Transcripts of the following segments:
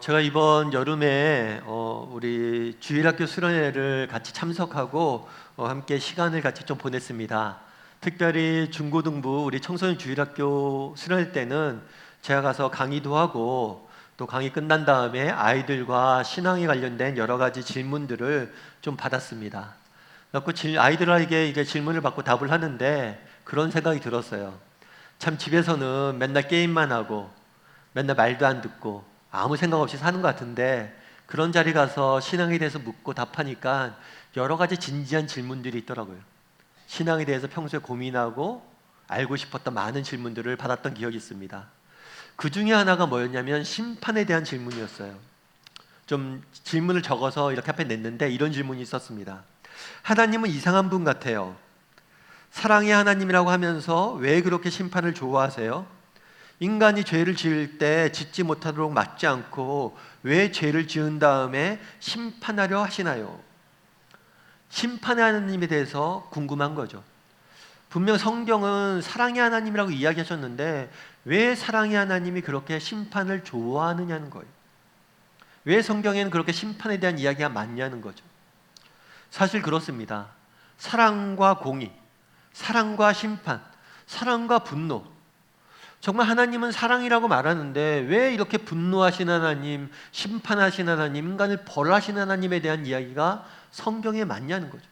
제가 이번 여름에 우리 주일학교 수련회를 같이 참석하고 함께 시간을 같이 좀 보냈습니다. 특별히 중고등부 우리 청소년 주일학교 수련회 때는 제가 가서 강의도 하고 또 강의 끝난 다음에 아이들과 신앙에 관련된 여러 가지 질문들을 좀 받았습니다. 그래서 아이들에게 이제 질문을 받고 답을 하는데 그런 생각이 들었어요. 참 집에서는 맨날 게임만 하고 맨날 말도 안 듣고 아무 생각 없이 사는 것 같은데 그런 자리 가서 신앙에 대해서 묻고 답하니까 여러 가지 진지한 질문들이 있더라고요. 신앙에 대해서 평소에 고민하고 알고 싶었던 많은 질문들을 받았던 기억이 있습니다. 그 중에 하나가 뭐였냐면 심판에 대한 질문이었어요. 좀 질문을 적어서 이렇게 앞에 냈는데 이런 질문이 있었습니다. 하나님은 이상한 분 같아요. 사랑의 하나님이라고 하면서 왜 그렇게 심판을 좋아하세요? 인간이 죄를 지을 때 짓지 못하도록 막지 않고 왜 죄를 지은 다음에 심판하려 하시나요? 심판의 하나님에 대해서 궁금한 거죠. 분명 성경은 사랑의 하나님이라고 이야기하셨는데 왜 사랑의 하나님이 그렇게 심판을 좋아하느냐는 거예요. 왜 성경에는 그렇게 심판에 대한 이야기가 많냐는 거죠. 사실 그렇습니다. 사랑과 공의, 사랑과 심판, 사랑과 분노, 정말 하나님은 사랑이라고 말하는데 왜 이렇게 분노하신 하나님, 심판하신 하나님, 인간을 벌하신 하나님에 대한 이야기가 성경에 많냐는 거죠.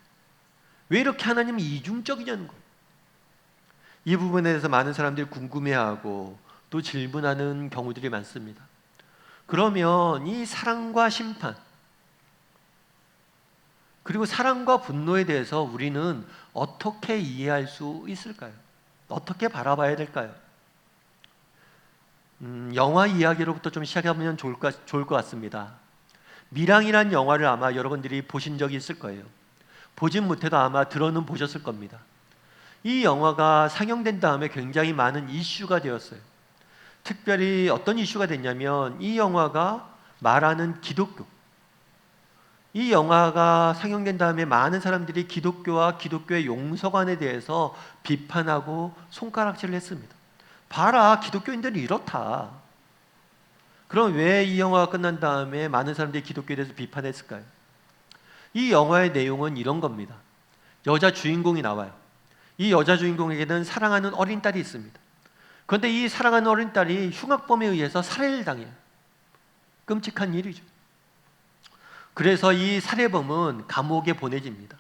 왜 이렇게 하나님은 이중적이냐는 거예요. 이 부분에 대해서 많은 사람들이 궁금해하고 또 질문하는 경우들이 많습니다. 그러면 이 사랑과 심판 그리고 사랑과 분노에 대해서 우리는 어떻게 이해할 수 있을까요? 어떻게 바라봐야 될까요? 영화 이야기로부터 좀 시작하면 좋을 것 같습니다. 미랑이란 영화를 아마 여러분들이 보신 적이 있을 거예요. 보진 못해도 아마 들어는 보셨을 겁니다. 이 영화가 상영된 다음에 굉장히 많은 이슈가 되었어요. 특별히 어떤 이슈가 됐냐면 이 영화가 말하는 기독교, 이 영화가 상영된 다음에 많은 사람들이 기독교와 기독교의 용서관에 대해서 비판하고 손가락질을 했습니다. 봐라, 기독교인들이 이렇다. 그럼 왜 이 영화가 끝난 다음에 많은 사람들이 기독교에 대해서 비판했을까요? 이 영화의 내용은 이런 겁니다. 여자 주인공이 나와요. 이 여자 주인공에게는 사랑하는 어린 딸이 있습니다. 그런데 이 사랑하는 어린 딸이 흉악범에 의해서 살해를 당해요. 끔찍한 일이죠. 그래서 이 살해범은 감옥에 보내집니다.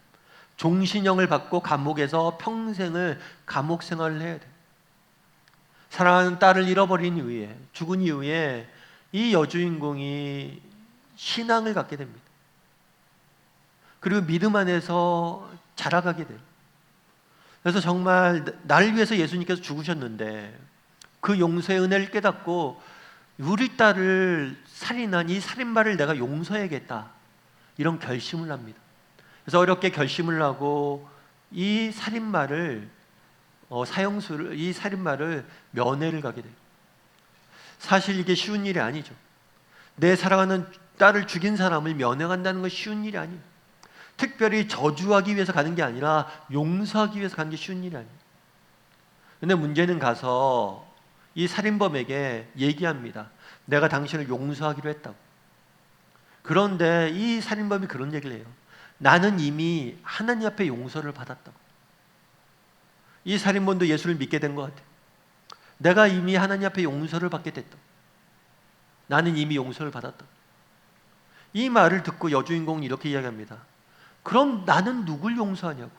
종신형을 받고 감옥에서 평생을 감옥 생활을 해야 돼요. 사랑하는 딸을 잃어버린 이후에, 죽은 이후에 이 여주인공이 신앙을 갖게 됩니다. 그리고 믿음 안에서 자라가게 돼요. 그래서 정말 나를 위해서 예수님께서 죽으셨는데 그 용서의 은혜를 깨닫고 우리 딸을 살인한 이 살인마를 내가 용서해야겠다, 이런 결심을 합니다. 그래서 어렵게 결심을 하고 이 살인마를 이 살인마를 면회를 가게 돼요. 사실 이게 쉬운 일이 아니죠. 내 사랑하는 딸을 죽인 사람을 면회한다는 건 쉬운 일이 아니에요. 특별히 저주하기 위해서 가는 게 아니라 용서하기 위해서 가는 게 쉬운 일이 아니에요. 근데 문제는 가서 이 살인범에게 얘기합니다. 내가 당신을 용서하기로 했다고. 그런데 이 살인범이 그런 얘기를 해요. 나는 이미 하나님 앞에 용서를 받았다고. 이 살인범도 예수를 믿게 된 것 같아요. 내가 이미 하나님 앞에 용서를 받게 됐다. 나는 이미 용서를 받았다. 이 말을 듣고 여주인공은 이렇게 이야기합니다. 그럼 나는 누굴 용서하냐고.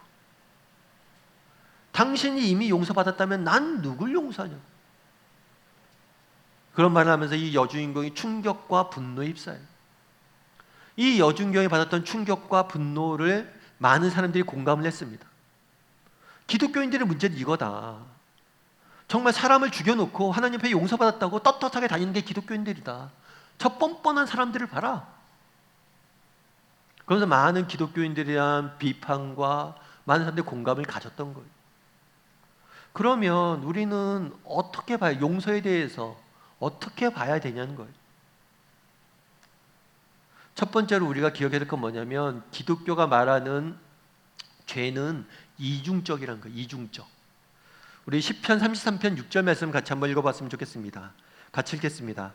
당신이 이미 용서받았다면 난 누굴 용서하냐고. 그런 말을 하면서 이 여주인공이 충격과 분노에 휩싸여요. 이 여주인공이 받았던 충격과 분노를 많은 사람들이 공감을 했습니다. 기독교인들의 문제는 이거다. 정말 사람을 죽여놓고 하나님 앞에 용서받았다고 떳떳하게 다니는 게 기독교인들이다. 저 뻔뻔한 사람들을 봐라. 그러면서 많은 기독교인들에 대한 비판과 많은 사람들이 공감을 가졌던 거예요. 그러면 우리는 어떻게 봐야, 용서에 대해서 어떻게 봐야 되냐는 거예요. 첫 번째로 우리가 기억해야 될 건 뭐냐면 기독교가 말하는 죄는 이중적이라는 거예요. 이중적. 우리 시편 33편 6절 말씀 같이 한번 읽어봤으면 좋겠습니다. 같이 읽겠습니다.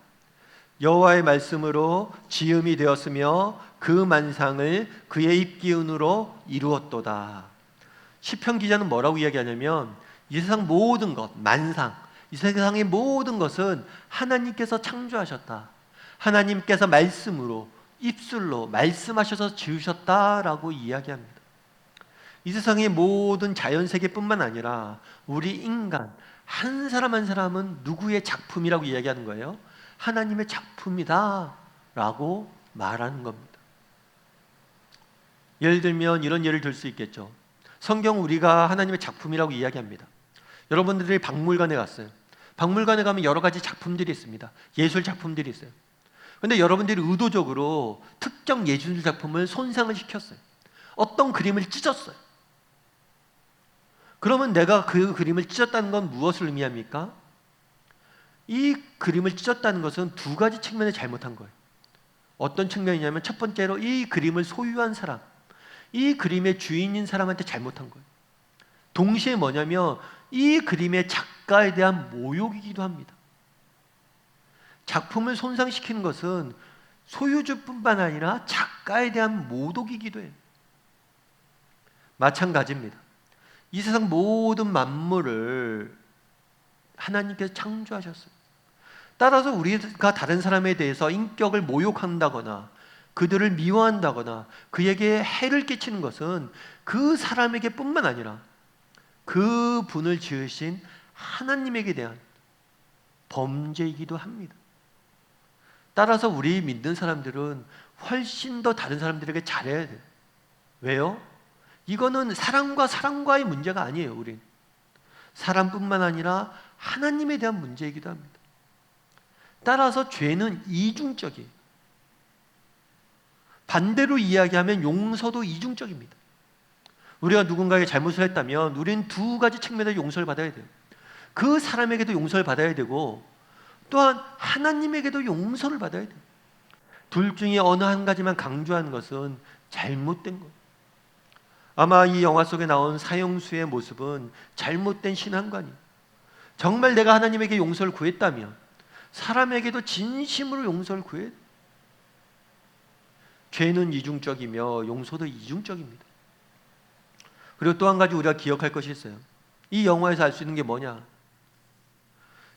여호와의 말씀으로 지음이 되었으며 그 만상을 그의 입기운으로 이루었도다. 시편 기자는 뭐라고 이야기하냐면 이 세상 모든 것, 만상, 이 세상의 모든 것은 하나님께서 창조하셨다. 하나님께서 말씀으로, 입술로 말씀하셔서 지으셨다라고 이야기합니다. 이 세상의 모든 자연세계뿐만 아니라 우리 인간 한 사람 한 사람은 누구의 작품이라고 이야기하는 거예요? 하나님의 작품이다 라고 말하는 겁니다. 예를 들면 이런 예를 들 수 있겠죠. 성경 우리가 하나님의 작품이라고 이야기합니다. 여러분들이 박물관에 갔어요. 박물관에 가면 여러 가지 작품들이 있습니다. 예술 작품들이 있어요. 그런데 여러분들이 의도적으로 특정 예술 작품을 손상을 시켰어요. 어떤 그림을 찢었어요. 그러면 내가 그 그림을 찢었다는 건 무엇을 의미합니까? 이 그림을 찢었다는 것은 두 가지 측면에 잘못한 거예요. 어떤 측면이냐면 첫 번째로 이 그림을 소유한 사람, 이 그림의 주인인 사람한테 잘못한 거예요. 동시에 뭐냐면 이 그림의 작가에 대한 모욕이기도 합니다. 작품을 손상시키는 것은 소유주뿐만 아니라 작가에 대한 모독이기도 해요. 마찬가지입니다. 이 세상 모든 만물을 하나님께서 창조하셨어요. 따라서 우리가 다른 사람에 대해서 인격을 모욕한다거나 그들을 미워한다거나 그에게 해를 끼치는 것은 그 사람에게 뿐만 아니라 그 분을 지으신 하나님에게 대한 범죄이기도 합니다. 따라서 우리 믿는 사람들은 훨씬 더 다른 사람들에게 잘해야 돼요. 왜요? 이거는 사람과의 문제가 아니에요. 우린 사람뿐만 아니라 하나님에 대한 문제이기도 합니다. 따라서 죄는 이중적이에요. 반대로 이야기하면 용서도 이중적입니다. 우리가 누군가에게 잘못을 했다면 우리는 두 가지 측면에서 용서를 받아야 돼요. 그 사람에게도 용서를 받아야 되고 또한 하나님에게도 용서를 받아야 돼요. 둘 중에 어느 한 가지만 강조하는 것은 잘못된 거예요. 아마 이 영화 속에 나온 사형수의 모습은 잘못된 신앙관이에요. 정말 내가 하나님에게 용서를 구했다면 사람에게도 진심으로 용서를 구해야 돼요. 죄는 이중적이며 용서도 이중적입니다. 그리고 또 한 가지 우리가 기억할 것이 있어요. 이 영화에서 알 수 있는 게 뭐냐?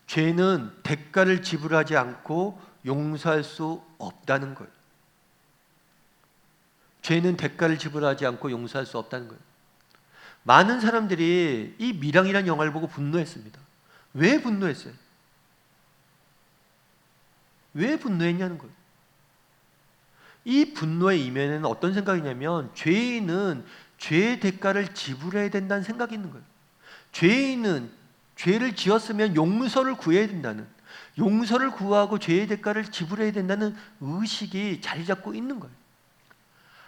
죄는 대가를 지불하지 않고 용서할 수 없다는 거예요. 죄는 대가를 지불하지 않고 용서할 수 없다는 거예요. 많은 사람들이 이 미랑이라는 영화를 보고 분노했습니다. 왜 분노했어요? 왜 분노했냐는 거예요. 이 분노의 이면에는 어떤 생각이냐면 죄인은 죄의 대가를 지불해야 된다는 생각이 있는 거예요. 죄인은 죄를 지었으면 용서를 구해야 된다는, 용서를 구하고 죄의 대가를 지불해야 된다는 의식이 자리 잡고 있는 거예요.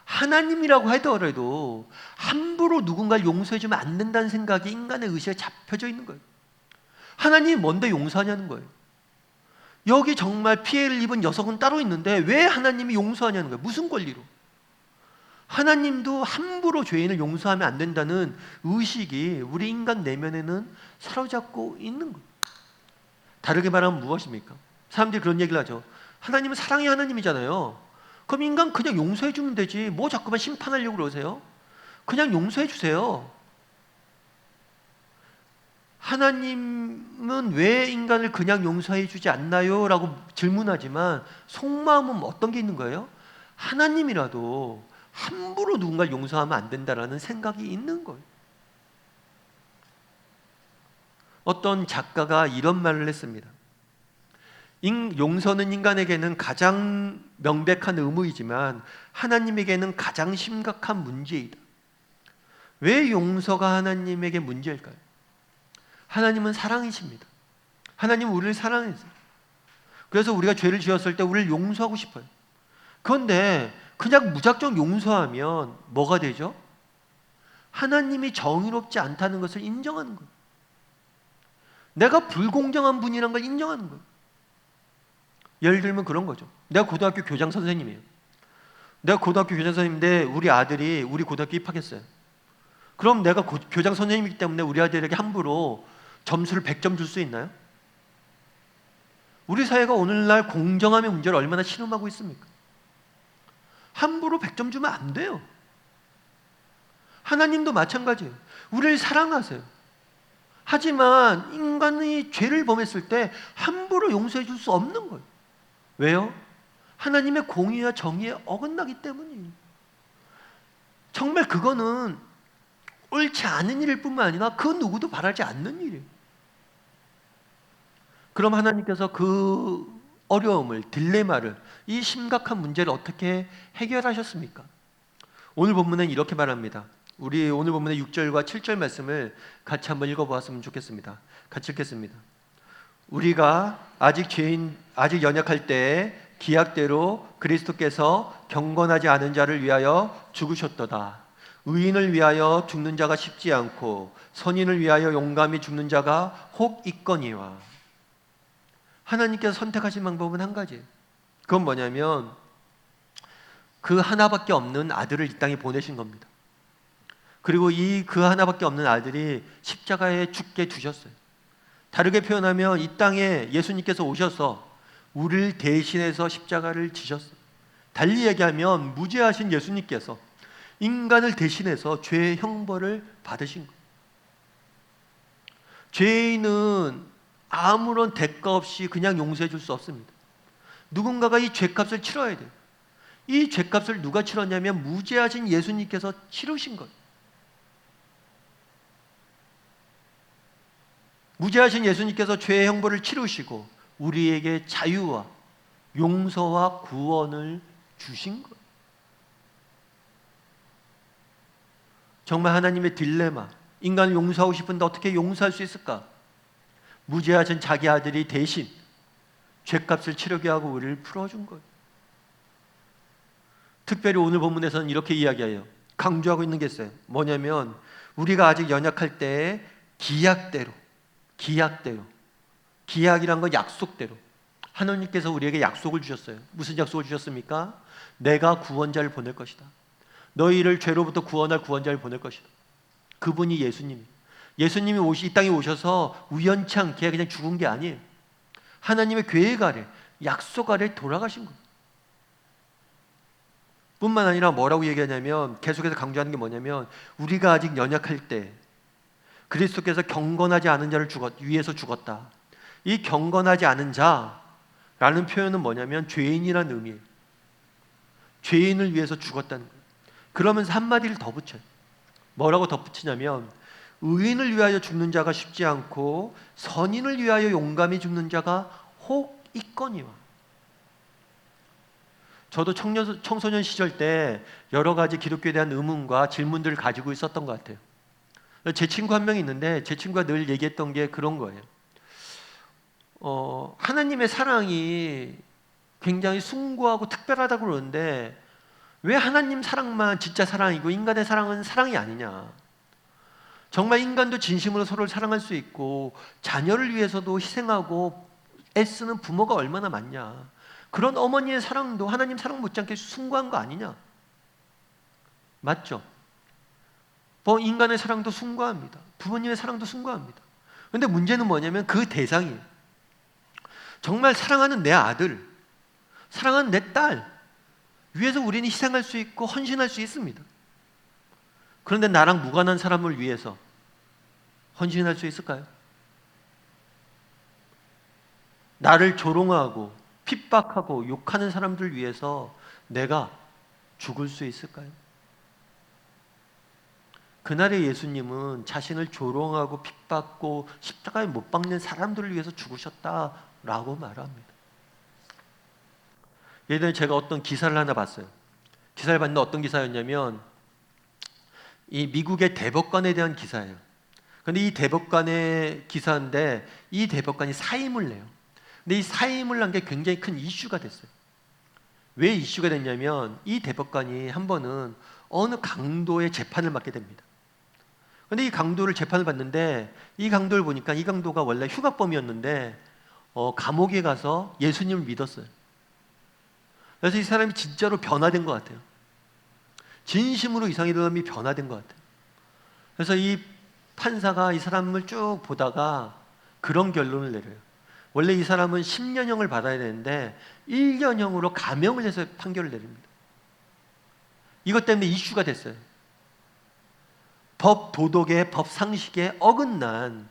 하나님이라고 하더라도 함부로 누군가를 용서해주면 안 된다는 생각이 인간의 의식에 잡혀져 있는 거예요. 하나님이 뭔데 용서하냐는 거예요. 여기 정말 피해를 입은 여성은 따로 있는데 왜 하나님이 용서하냐는 거예요. 무슨 권리로? 하나님도 함부로 죄인을 용서하면 안 된다는 의식이 우리 인간 내면에는 사로잡고 있는 거예요. 다르게 말하면 무엇입니까? 사람들이 그런 얘기를 하죠. 하나님은 사랑의 하나님이잖아요. 그럼 인간 그냥 용서해 주면 되지. 뭐 자꾸만 심판하려고 그러세요? 그냥 용서해 주세요. 하나님은 왜 인간을 그냥 용서해 주지 않나요? 라고 질문하지만 속마음은 어떤 게 있는 거예요? 하나님이라도 함부로 누군가를 용서하면 안 된다라는 생각이 있는 거예요. 어떤 작가가 이런 말을 했습니다. 용서는 인간에게는 가장 명백한 의무이지만 하나님에게는 가장 심각한 문제이다. 왜 용서가 하나님에게 문제일까요? 하나님은 사랑이십니다. 하나님은 우리를 사랑해서 그래서 우리가 죄를 지었을 때 우리를 용서하고 싶어요. 그런데 그냥 무작정 용서하면 뭐가 되죠? 하나님이 정의롭지 않다는 것을 인정하는 거예요. 내가 불공정한 분이라는 걸 인정하는 거예요. 예를 들면 그런 거죠. 내가 고등학교 교장 선생님이에요. 내가 고등학교 교장 선생님인데 우리 아들이 우리 고등학교 입학했어요. 그럼 내가 교장 선생님이기 때문에 우리 아들에게 함부로 점수를 100점 줄 수 있나요? 우리 사회가 오늘날 공정함의 문제를 얼마나 신음하고 있습니까? 함부로 100점 주면 안 돼요. 하나님도 마찬가지예요. 우리를 사랑하세요. 하지만 인간이 죄를 범했을 때 함부로 용서해 줄 수 없는 거예요. 왜요? 하나님의 공의와 정의에 어긋나기 때문이에요. 정말 그거는 옳지 않은 일일 뿐만 아니라 그 누구도 바라지 않는 일이에요. 그럼 하나님께서 그 어려움을, 딜레마를, 이 심각한 문제를 어떻게 해결하셨습니까? 오늘 본문은 이렇게 말합니다. 우리 오늘 본문의 6절과 7절 말씀을 같이 한번 읽어보았으면 좋겠습니다. 같이 읽겠습니다. 우리가 아직 연약할 때에 기약대로 그리스도께서 경건하지 않은 자를 위하여 죽으셨도다. 의인을 위하여 죽는 자가 쉽지 않고 선인을 위하여 용감히 죽는 자가 혹 있거니와. 하나님께서 선택하신 방법은 한 가지예요. 그건 뭐냐면 그 하나밖에 없는 아들을 이 땅에 보내신 겁니다. 그리고 그 하나밖에 없는 아들이 십자가에 죽게 두셨어요. 다르게 표현하면 이 땅에 예수님께서 오셔서 우리를 대신해서 십자가를 지셨어요. 달리 얘기하면 무죄하신 예수님께서 인간을 대신해서 죄의 형벌을 받으신 거예요. 죄인은 아무런 대가 없이 그냥 용서해 줄 수 없습니다. 누군가가 이 죄값을 치러야 돼요. 이 죄값을 누가 치렀냐면 무죄하신 예수님께서 치르신 거예요. 무죄하신 예수님께서 죄의 형벌을 치르시고 우리에게 자유와 용서와 구원을 주신 거예요. 정말 하나님의 딜레마, 인간을 용서하고 싶은데 어떻게 용서할 수 있을까? 무죄하신 자기 아들이 대신 죄값을 치르게 하고 우리를 풀어준 거예요. 특별히 오늘 본문에서는 이렇게 이야기해요. 강조하고 있는 게 있어요. 뭐냐면 우리가 아직 연약할 때에 기약대로, 기약이란 건 약속대로 하나님께서 우리에게 약속을 주셨어요. 무슨 약속을 주셨습니까? 내가 구원자를 보낼 것이다. 너희를 죄로부터 구원할 구원자를 보낼 것이다. 그분이 예수님이에요. 예수님이 이 땅에 오셔서 우연치 않게 그냥 죽은 게 아니에요. 하나님의 계획 아래, 약속 아래 돌아가신 거예요. 뿐만 아니라 뭐라고 얘기하냐면 계속해서 강조하는 게 뭐냐면 우리가 아직 연약할 때 그리스도께서 경건하지 않은 자를 위해서 죽었다. 이 경건하지 않은 자라는 표현은 뭐냐면 죄인이라는 의미예요. 죄인을 위해서 죽었다는 거예요. 그러면서 한마디를 더 붙여요. 뭐라고 덧붙이냐면 의인을 위하여 죽는 자가 쉽지 않고 선인을 위하여 용감히 죽는 자가 혹 있거니와. 저도 청소년 시절 때 여러 가지 기독교에 대한 의문과 질문들을 가지고 있었던 것 같아요. 제 친구 한 명이 있는데 제 친구가 늘 얘기했던 게 그런 거예요. 하나님의 사랑이 굉장히 숭고하고 특별하다고 그러는데 왜 하나님 사랑만 진짜 사랑이고 인간의 사랑은 사랑이 아니냐. 정말 인간도 진심으로 서로를 사랑할 수 있고 자녀를 위해서도 희생하고 애쓰는 부모가 얼마나 많냐. 그런 어머니의 사랑도 하나님 사랑 못지않게 숭고한 거 아니냐. 맞죠? 인간의 사랑도 숭고합니다. 부모님의 사랑도 숭고합니다. 그런데 문제는 뭐냐면 그 대상이 정말 사랑하는 내 아들, 사랑하는 내 딸 위해서 우리는 희생할 수 있고 헌신할 수 있습니다. 그런데 나랑 무관한 사람을 위해서 헌신할 수 있을까요? 나를 조롱하고 핍박하고 욕하는 사람들 위해서 내가 죽을 수 있을까요? 그날의 예수님은 자신을 조롱하고 핍박고 십자가에 못 박는 사람들을 위해서 죽으셨다라고 말합니다. 예전에 제가 어떤 기사를 하나 봤어요. 기사를 봤는데 어떤 기사였냐면 이 미국의 대법관에 대한 기사예요. 그런데 이 대법관의 기사인데 이 대법관이 사임을 내요. 근데 이 사임을 난 게 굉장히 큰 이슈가 됐어요. 왜 이슈가 됐냐면 이 대법관이 한 번은 어느 강도의 재판을 맡게 됩니다. 그런데 이 강도를 재판을 받는데 이 강도를 보니까 이 강도가 원래 흉악범이었는데 감옥에 가서 예수님을 믿었어요. 그래서 이 사람이 진짜로 변화된 것 같아요. 진심으로 이 사람이 변화된 것 같아요. 그래서 이 판사가 이 사람을 쭉 보다가 그런 결론을 내려요. 원래 이 사람은 10년형을 받아야 되는데 1년형으로 감형을 해서 판결을 내립니다. 이것 때문에 이슈가 됐어요. 법 도덕에, 법 상식에 어긋난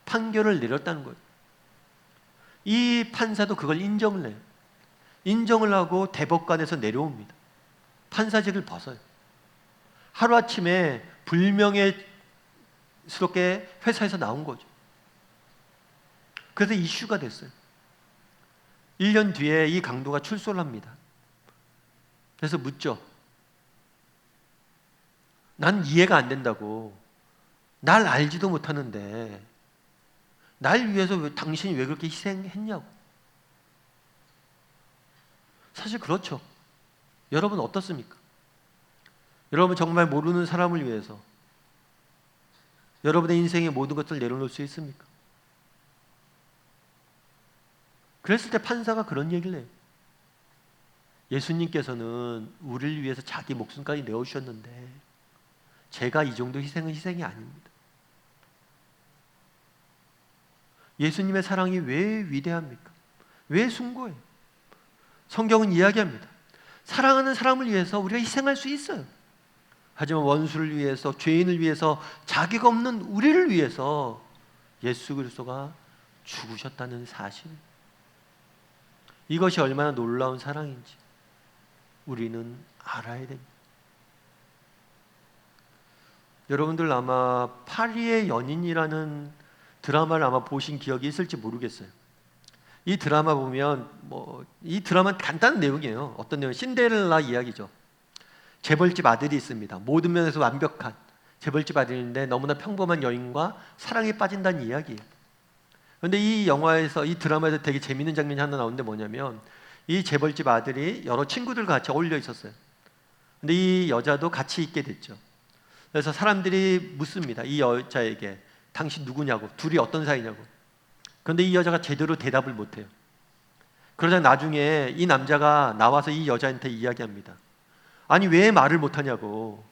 판결을 내렸다는 거예요. 이 판사도 그걸 인정을 해요. 인정을 하고 대법관에서 내려옵니다. 판사직을 벗어요. 하루아침에 불명예스럽게 회사에서 나온 거죠. 그래서 이슈가 됐어요. 1년 뒤에 이 강도가 출소를 합니다. 그래서 묻죠. 난 이해가 안 된다고. 날 알지도 못하는데 날 위해서 당신이 왜 그렇게 희생했냐고. 사실 그렇죠. 여러분 어떻습니까? 여러분 정말 모르는 사람을 위해서 여러분의 인생의 모든 것을 내려놓을 수 있습니까? 그랬을 때 판사가 그런 얘기를 해요. 예수님께서는 우리를 위해서 자기 목숨까지 내어주셨는데 제가 이 정도 희생은 희생이 아닙니다. 예수님의 사랑이 왜 위대합니까? 왜 숭고해요? 성경은 이야기합니다. 사랑하는 사람을 위해서 우리가 희생할 수 있어요. 하지만 원수를 위해서, 죄인을 위해서, 자기가 없는 우리를 위해서 예수 그리스도가 죽으셨다는 사실, 이것이 얼마나 놀라운 사랑인지 우리는 알아야 됩니다. 여러분들 아마 파리의 연인이라는 드라마를 아마 보신 기억이 있을지 모르겠어요. 이 드라마 보면 이 드라마는 간단한 내용이에요. 어떤 내용? 신데렐라 이야기죠. 재벌집 아들이 있습니다. 모든 면에서 완벽한 재벌집 아들인데 너무나 평범한 여인과 사랑에 빠진다는 이야기예요. 그런데 이 영화에서, 이 드라마에서 되게 재밌는 장면이 하나 나오는데 뭐냐면 이 재벌집 아들이 여러 친구들과 같이 어울려 있었어요. 근데 이 여자도 같이 있게 됐죠. 그래서 사람들이 묻습니다. 이 여자에게 당신 누구냐고, 둘이 어떤 사이냐고. 그런데 이 여자가 제대로 대답을 못해요. 그러자 나중에 이 남자가 나와서 이 여자한테 이야기합니다. 아니 왜 말을 못하냐고,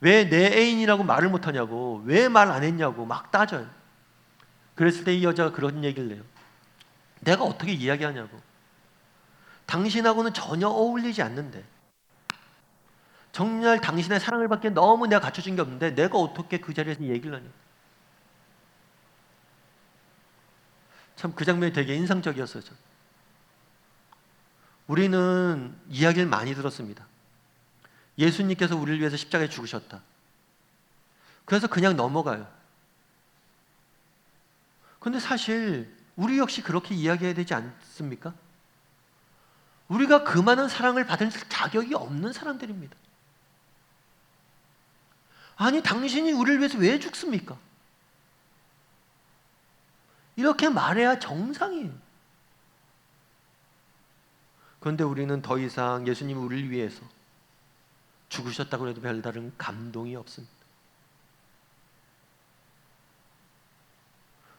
왜 내 애인이라고 말을 못하냐고, 왜 말 안 했냐고 막 따져요. 그랬을 때 이 여자가 그런 얘기를 해요. 내가 어떻게 이야기하냐고. 당신하고는 전혀 어울리지 않는데, 정말 당신의 사랑을 받기에 너무 내가 갖춰진 게 없는데 내가 어떻게 그 자리에서 얘기를 하냐. 참 그 장면이 되게 인상적이었어요. 우리는 이야기를 많이 들었습니다. 예수님께서 우리를 위해서 십자가에 죽으셨다. 그래서 그냥 넘어가요. 그런데 사실 우리 역시 그렇게 이야기해야 되지 않습니까? 우리가 그 많은 사랑을 받을 자격이 없는 사람들입니다. 아니 당신이 우리를 위해서 왜 죽습니까? 이렇게 말해야 정상이에요. 그런데 우리는 더 이상 예수님이 우리를 위해서 죽으셨다고 해도 별다른 감동이 없습니다.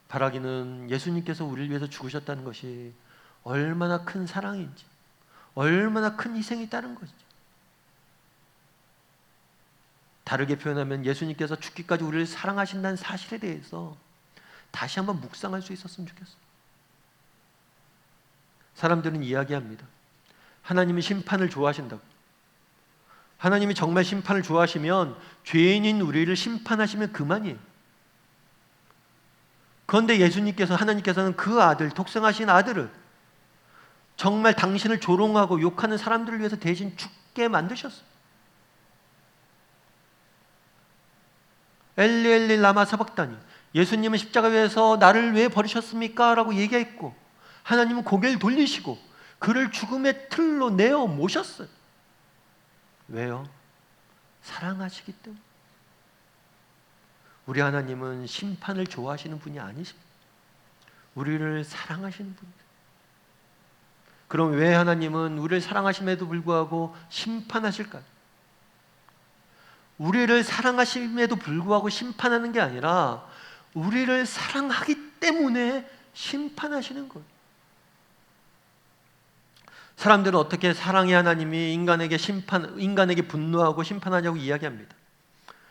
바라기는 예수님께서 우리를 위해서 죽으셨다는 것이 얼마나 큰 사랑인지, 얼마나 큰 희생이 따른 것이죠. 다르게 표현하면 예수님께서 죽기까지 우리를 사랑하신다는 사실에 대해서 다시 한번 묵상할 수 있었으면 좋겠어요. 사람들은 이야기합니다. 하나님이 심판을 좋아하신다고. 하나님이 정말 심판을 좋아하시면 죄인인 우리를 심판하시면 그만이에요. 그런데 예수님께서, 하나님께서는 그 아들, 독생하신 아들을 정말 당신을 조롱하고 욕하는 사람들을 위해서 대신 죽게 만드셨어요. 엘리 엘리 라마 사박다니, 예수님은 십자가 위에서 나를 왜 버리셨습니까? 라고 얘기했고, 하나님은 고개를 돌리시고 그를 죽음의 틀로 내어 모셨어요. 왜요? 사랑하시기 때문에. 우리 하나님은 심판을 좋아하시는 분이 아니십니다. 우리를 사랑하시는 분입니다. 그럼 왜 하나님은 우리를 사랑하심에도 불구하고 심판하실까요? 우리를 사랑하심에도 불구하고 심판하는 게 아니라 우리를 사랑하기 때문에 심판하시는 거예요. 사람들은 어떻게 사랑의 하나님이 인간에게 분노하고 심판하냐고 이야기합니다.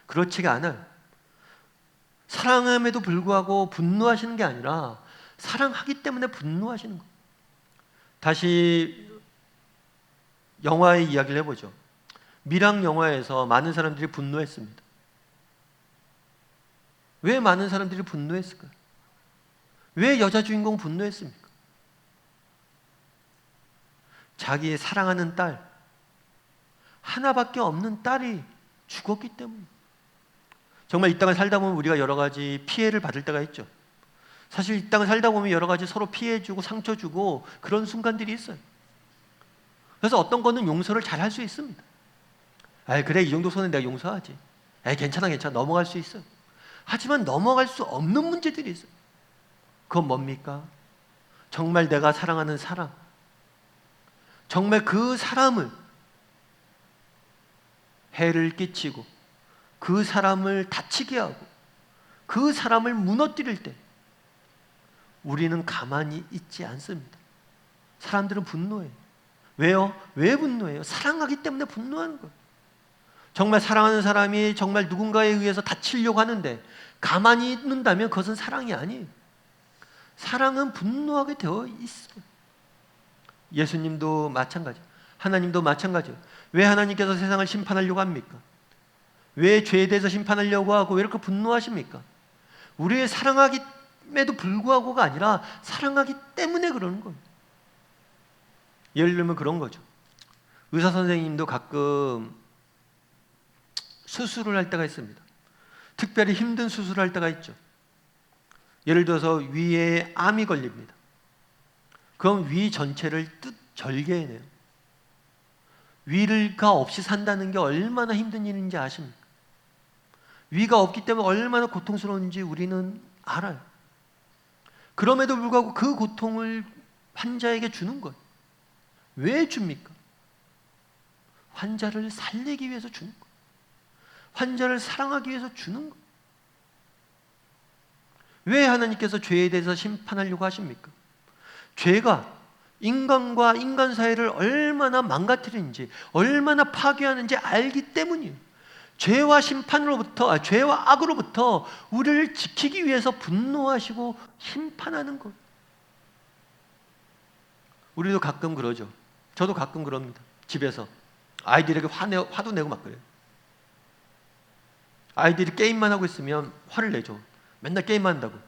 그렇지가 않아요. 사랑함에도 불구하고 분노하시는 게 아니라 사랑하기 때문에 분노하시는 거예요. 다시 영화의 이야기를 해보죠. 미랑 영화에서 많은 사람들이 분노했습니다. 왜 많은 사람들이 분노했을까요? 왜 여자 주인공 분노했습니까? 자기의 사랑하는 딸, 하나밖에 없는 딸이 죽었기 때문에. 정말 이 땅을 살다 보면 우리가 여러 가지 피해를 받을 때가 있죠. 사실 이 땅을 살다 보면 여러 가지 서로 피해주고 상처주고 그런 순간들이 있어요. 그래서 어떤 거는 용서를 잘 할 수 있습니다. 아, 그래, 이 정도 손은 내가 용서하지. 괜찮아 넘어갈 수 있어. 하지만 넘어갈 수 없는 문제들이 있어요. 그건 뭡니까? 정말 내가 사랑하는 사람, 정말 그 사람을 해를 끼치고 그 사람을 다치게 하고 그 사람을 무너뜨릴 때 우리는 가만히 있지 않습니다. 사람들은 분노해요. 왜요? 왜 분노해요? 사랑하기 때문에 분노하는 거예요. 정말 사랑하는 사람이 정말 누군가에 의해서 다치려고 하는데 가만히 있는다면 그것은 사랑이 아니에요. 사랑은 분노하게 되어 있어요. 예수님도 마찬가지, 하나님도 마찬가지예요. 왜 하나님께서 세상을 심판하려고 합니까? 왜 죄에 대해서 심판하려고 하고 왜 이렇게 분노하십니까? 우리의 사랑하기에도 불구하고가 아니라 사랑하기 때문에 그러는 거예요. 예를 들면 그런 거죠. 의사 선생님도 가끔 수술을 할 때가 있습니다. 특별히 힘든 수술을 할 때가 있죠. 예를 들어서 위에 암이 걸립니다. 그럼 위 전체를 절개해내요. 위가 없이 산다는 게 얼마나 힘든 일인지 아십니까? 위가 없기 때문에 얼마나 고통스러운지 우리는 알아요. 그럼에도 불구하고 그 고통을 환자에게 주는 거예요. 왜 줍니까? 환자를 살리기 위해서 주는 거예요. 환자를 사랑하기 위해서 주는 거예요. 왜 하나님께서 죄에 대해서 심판하려고 하십니까? 죄가 인간과 인간 사이를 얼마나 망가뜨리는지, 얼마나 파괴하는지 알기 때문이에요. 죄와 심판으로부터, 죄와 악으로부터 우리를 지키기 위해서 분노하시고 심판하는 것. 우리도 가끔 그러죠. 저도 가끔 그럽니다. 집에서 아이들에게 화도 내고 막 그래요. 아이들이 게임만 하고 있으면 화를 내죠. 맨날 게임만 한다고.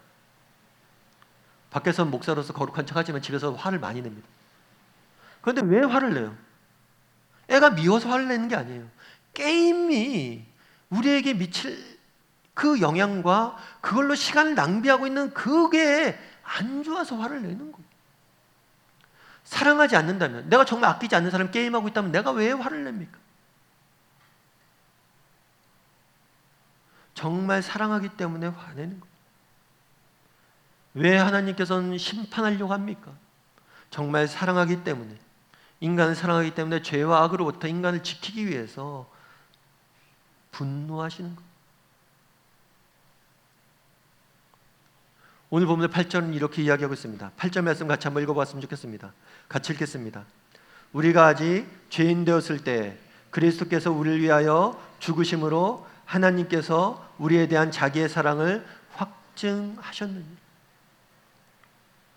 밖에서는 목사로서 거룩한 척하지만 집에서 화를 많이 냅니다. 그런데 왜 화를 내요? 애가 미워서 화를 내는 게 아니에요. 게임이 우리에게 미칠 그 영향과 그걸로 시간을 낭비하고 있는 그게 안 좋아서 화를 내는 거예요. 사랑하지 않는다면, 내가 정말 아끼지 않는 사람 게임하고 있다면 내가 왜 화를 냅니까? 정말 사랑하기 때문에 화내는 거예요. 왜 하나님께서는 심판하려고 합니까? 정말 사랑하기 때문에, 인간을 사랑하기 때문에 죄와 악으로부터 인간을 지키기 위해서 분노하시는 거예요. 오늘 보면 8절은 이렇게 이야기하고 있습니다. 8절 말씀 같이 한번 읽어봤으면 좋겠습니다. 같이 읽겠습니다. 우리가 아직 죄인 되었을 때 그리스도께서 우리를 위하여 죽으심으로 하나님께서 우리에 대한 자기의 사랑을 확증하셨느니.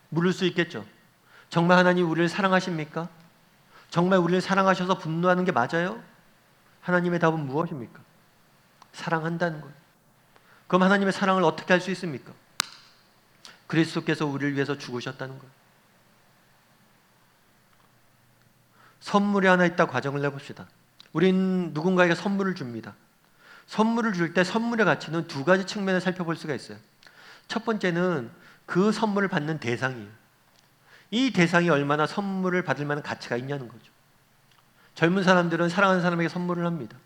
물을 수 있겠죠. 정말 하나님 우리를 사랑하십니까? 정말 우리를 사랑하셔서 분노하는 게 맞아요? 하나님의 답은 무엇입니까? 사랑한다는 거예요. 그럼 하나님의 사랑을 어떻게 할 수 있습니까? 그리스도께서 우리를 위해서 죽으셨다는 거예요. 선물이 하나 있다 과정을 해봅시다. 우린 누군가에게 선물을 줍니다. 선물을 줄 때 선물의 가치는 두 가지 측면을 살펴볼 수가 있어요. 첫 번째는 그 선물을 받는 대상이에요. 이 대상이 얼마나 선물을 받을 만한 가치가 있냐는 거죠. 젊은 사람들은 사랑하는 사람에게 선물을 합니다.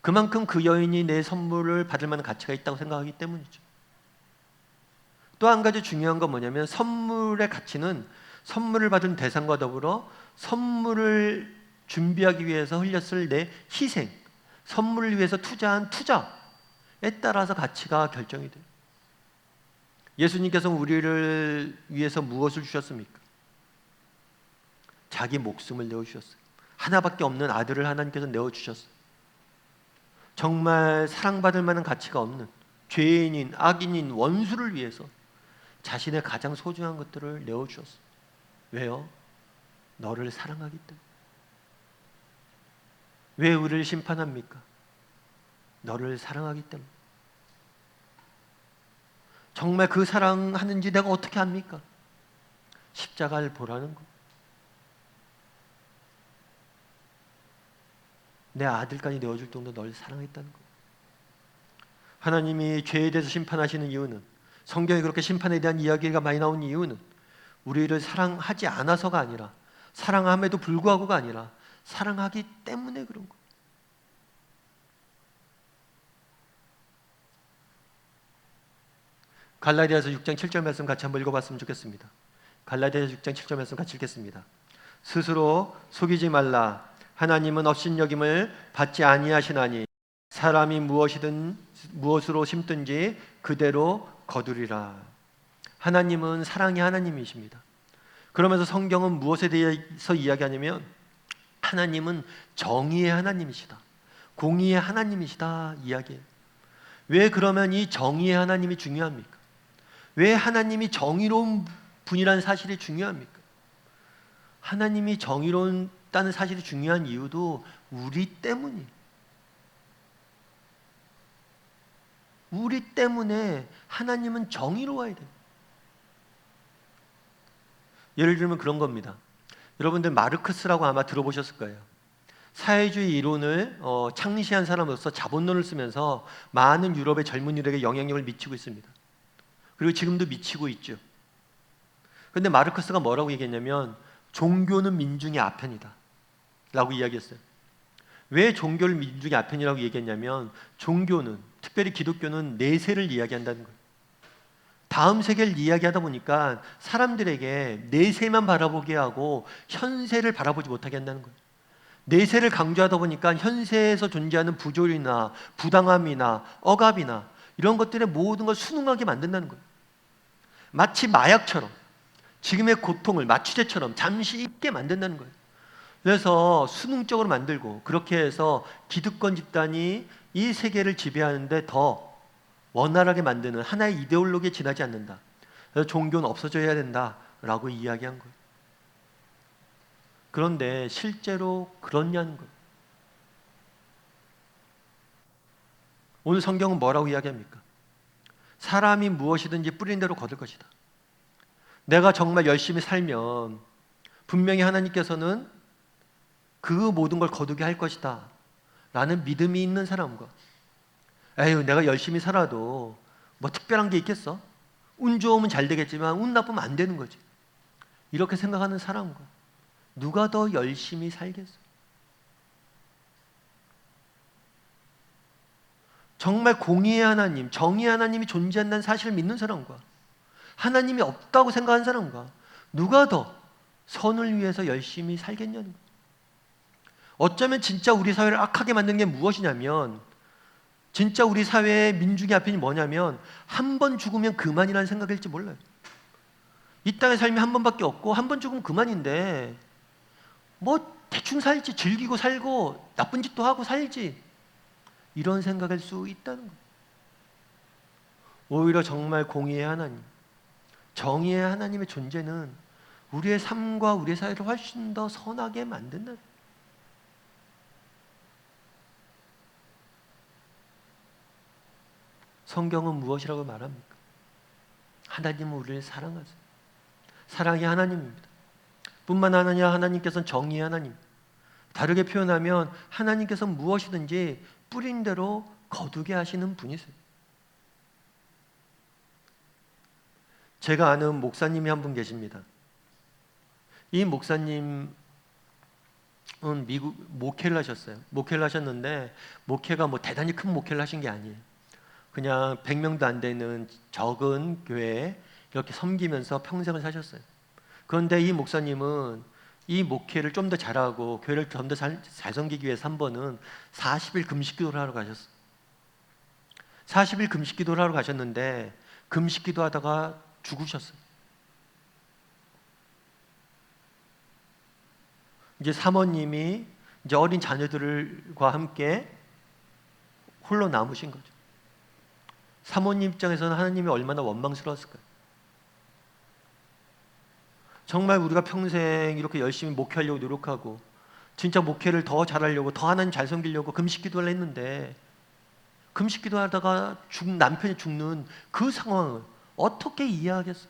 그만큼 그 여인이 내 선물을 받을 만한 가치가 있다고 생각하기 때문이죠. 또 한 가지 중요한 건 뭐냐면 선물의 가치는 선물을 받은 대상과 더불어 선물을 준비하기 위해서 흘렸을 내 희생, 선물을 위해서 투자한 투자에 따라서 가치가 결정이 돼요. 예수님께서 우리를 위해서 무엇을 주셨습니까? 자기 목숨을 내어주셨어요. 하나밖에 없는 아들을 하나님께서 내어주셨어요. 정말 사랑받을 만한 가치가 없는 죄인인, 악인인, 원수를 위해서 자신의 가장 소중한 것들을 내어주었어. 왜요? 너를 사랑하기 때문에. 왜 우리를 심판합니까? 너를 사랑하기 때문에. 정말 그 사랑하는지 내가 어떻게 압니까? 십자가를 보라는 거. 내 아들까지 내어줄 정도 널 사랑했다는 거. 하나님이 죄에 대해서 심판하시는 이유는, 성경에 그렇게 심판에 대한 이야기가 많이 나온 이유는 우리를 사랑하지 않아서가 아니라, 사랑함에도 불구하고가 아니라 사랑하기 때문에 그런 거예요. 갈라디아서 6장 7절 말씀 같이 한번 읽어봤으면 좋겠습니다. 갈라디아서 6장 7절 말씀 같이 읽겠습니다. 스스로 속이지 말라. 하나님은 업신여김을 받지 아니하시나니 사람이 무엇으로 심든지 그대로 거두리라. 하나님은 사랑의 하나님이십니다. 그러면서 성경은 무엇에 대해서 이야기하냐면 하나님은 정의의 하나님이시다, 공의의 하나님이시다 이야기해요. 왜 그러면 이 정의의 하나님이 중요합니까? 왜 하나님이 정의로운 분이라는 사실이 중요합니까? 하나님이 정의롭다는 사실이 중요한 이유도 우리 때문이에요. 우리 때문에 하나님은 정의로워야 돼요. 예를 들면 그런 겁니다. 여러분들 마르크스라고 아마 들어보셨을 거예요. 사회주의 이론을 창시한 사람으로서 자본론을 쓰면서 많은 유럽의 젊은이들에게 영향력을 미치고 있습니다. 그리고 지금도 미치고 있죠. 그런데 마르크스가 뭐라고 얘기했냐면 종교는 민중의 아편이다 라고 이야기했어요. 왜 종교를 민중의 아편이라고 얘기했냐면 종교는, 특별히 기독교는 내세를 이야기한다는 거예요. 다음 세계를 이야기하다 보니까 사람들에게 내세만 바라보게 하고 현세를 바라보지 못하게 한다는 거예요. 내세를 강조하다 보니까 현세에서 존재하는 부조리나 부당함이나 억압이나 이런 것들의 모든 걸 순응하게 만든다는 거예요. 마치 마약처럼, 지금의 고통을 마취제처럼 잠시 잊게 만든다는 거예요. 그래서 수능적으로 만들고, 그렇게 해서 기득권 집단이 이 세계를 지배하는데 더 원활하게 만드는 하나의 이데올로기에 지나지 않는다. 그래서 종교는 없어져야 된다라고 이야기한 거예요. 그런데 실제로 그렇냐는 거예요. 오늘 성경은 뭐라고 이야기합니까? 사람이 무엇이든지 뿌린 대로 거둘 것이다. 내가 정말 열심히 살면 분명히 하나님께서는 그 모든 걸 거두게 할 것이다 라는 믿음이 있는 사람과, 에휴 내가 열심히 살아도 뭐 특별한 게 있겠어? 운 좋으면 잘 되겠지만 운 나쁘면 안 되는 거지, 이렇게 생각하는 사람과 누가 더 열심히 살겠어? 정말 공의의 하나님, 정의의 하나님이 존재한다는 사실을 믿는 사람과 하나님이 없다고 생각하는 사람과 누가 더 선을 위해서 열심히 살겠냐는 거예요. 어쩌면 진짜 우리 사회를 악하게 만드는 게 무엇이냐면, 진짜 우리 사회의 민중의 아편이 뭐냐면 한 번 죽으면 그만이라는 생각일지 몰라요. 이 땅의 삶이 한 번밖에 없고 한 번 죽으면 그만인데 뭐 대충 살지, 즐기고 살고 나쁜 짓도 하고 살지, 이런 생각일 수 있다는 거예요. 오히려 정말 공의의 하나님, 정의의 하나님의 존재는 우리의 삶과 우리의 사회를 훨씬 더 선하게 만든다. 성경은 무엇이라고 말합니까? 하나님은 우리를 사랑하세요. 사랑이 하나님입니다. 뿐만 아니라 하나님께서는 정의의 하나님. 다르게 표현하면 하나님께서는 무엇이든지 뿌린 대로 거두게 하시는 분이세요. 제가 아는 목사님이 한 분 계십니다. 이 목사님은 미국 목회를 하셨어요. 목회를 하셨는데 목회가 뭐 대단히 큰 목회를 하신 게 아니에요. 그냥 100명도 안 되는 적은 교회에 이렇게 섬기면서 평생을 사셨어요. 그런데 이 목사님은 이 목회를 좀 더 잘하고 교회를 좀 더 잘 섬기기 위해서 한 번은 40일 금식기도를 하러 가셨어요. 40일 금식기도를 하러 가셨는데 금식기도 하다가 죽으셨어요. 이제 사모님이 이제 어린 자녀들과 함께 홀로 남으신 거죠. 사모님 입장에서는 하나님이 얼마나 원망스러웠을까요? 정말 우리가 평생 이렇게 열심히 목회하려고 노력하고 진짜 목회를 더 잘하려고 더 하나님 잘 섬기려고 금식 기도를 했는데 금식 기도하다가 남편이 죽는 그 상황을 어떻게 이해하겠어?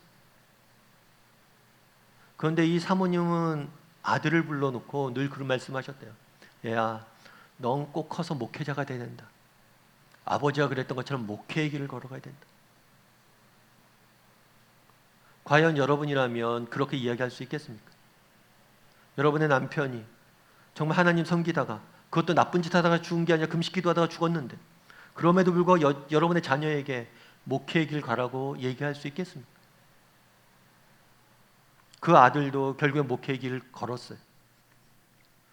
그런데 이 사모님은 아들을 불러놓고 늘 그런 말씀하셨대요. 얘야, 넌 꼭 커서 목회자가 돼야 된다. 아버지가 그랬던 것처럼 목회의 길을 걸어가야 된다. 과연 여러분이라면 그렇게 이야기할 수 있겠습니까? 여러분의 남편이 정말 하나님 섬기다가 그것도 나쁜 짓 하다가 죽은 게 아니라 금식 기도하다가 죽었는데 그럼에도 불구하고 여러분의 자녀에게 목회의 길 가라고 얘기할 수 있겠습니까? 그 아들도 결국에 목회의 길을 걸었어요.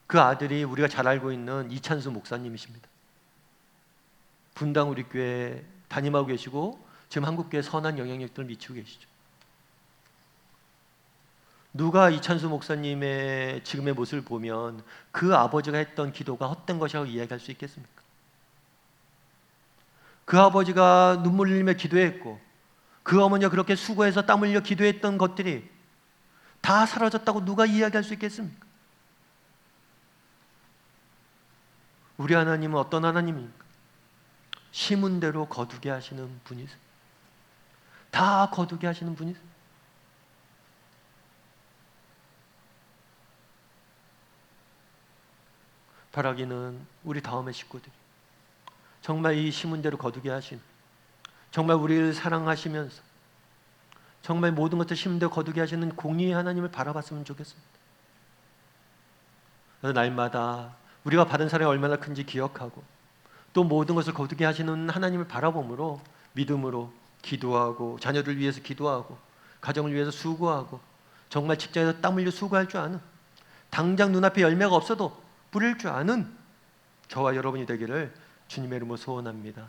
그 아들이 우리가 잘 알고 있는 이찬수 목사님이십니다. 분당 우리 교회 담임하고 계시고 지금 한국교회 선한 영향력들을 미치고 계시죠. 누가 이찬수 목사님의 지금의 모습을 보면 그 아버지가 했던 기도가 헛된 것이라고 이야기할 수 있겠습니까? 그 아버지가 눈물 흘리며 기도했고 그 어머니가 그렇게 수고해서 땀 흘려 기도했던 것들이 다 사라졌다고 누가 이야기할 수 있겠습니까? 우리 하나님은 어떤 하나님입니까? 심은 대로 거두게 하시는 분이세요. 다 거두게 하시는 분이세요. 바라기는 우리 다음의 식구들이 정말 이 심은 대로 거두게 하신, 정말 우리를 사랑하시면서 정말 모든 것을 심은 대로 거두게 하시는 공의의 하나님을 바라봤으면 좋겠습니다. 그래서 날마다 우리가 받은 사랑이 얼마나 큰지 기억하고 또 모든 것을 거두게 하시는 하나님을 바라봄으로 믿음으로 기도하고 자녀들 위해서 기도하고 가정을 위해서 수고하고 정말 직장에서 땀 흘려 수고할 줄 아는, 당장 눈앞에 열매가 없어도 뿌릴 줄 아는 저와 여러분이 되기를 주님의 이름으로 소원합니다.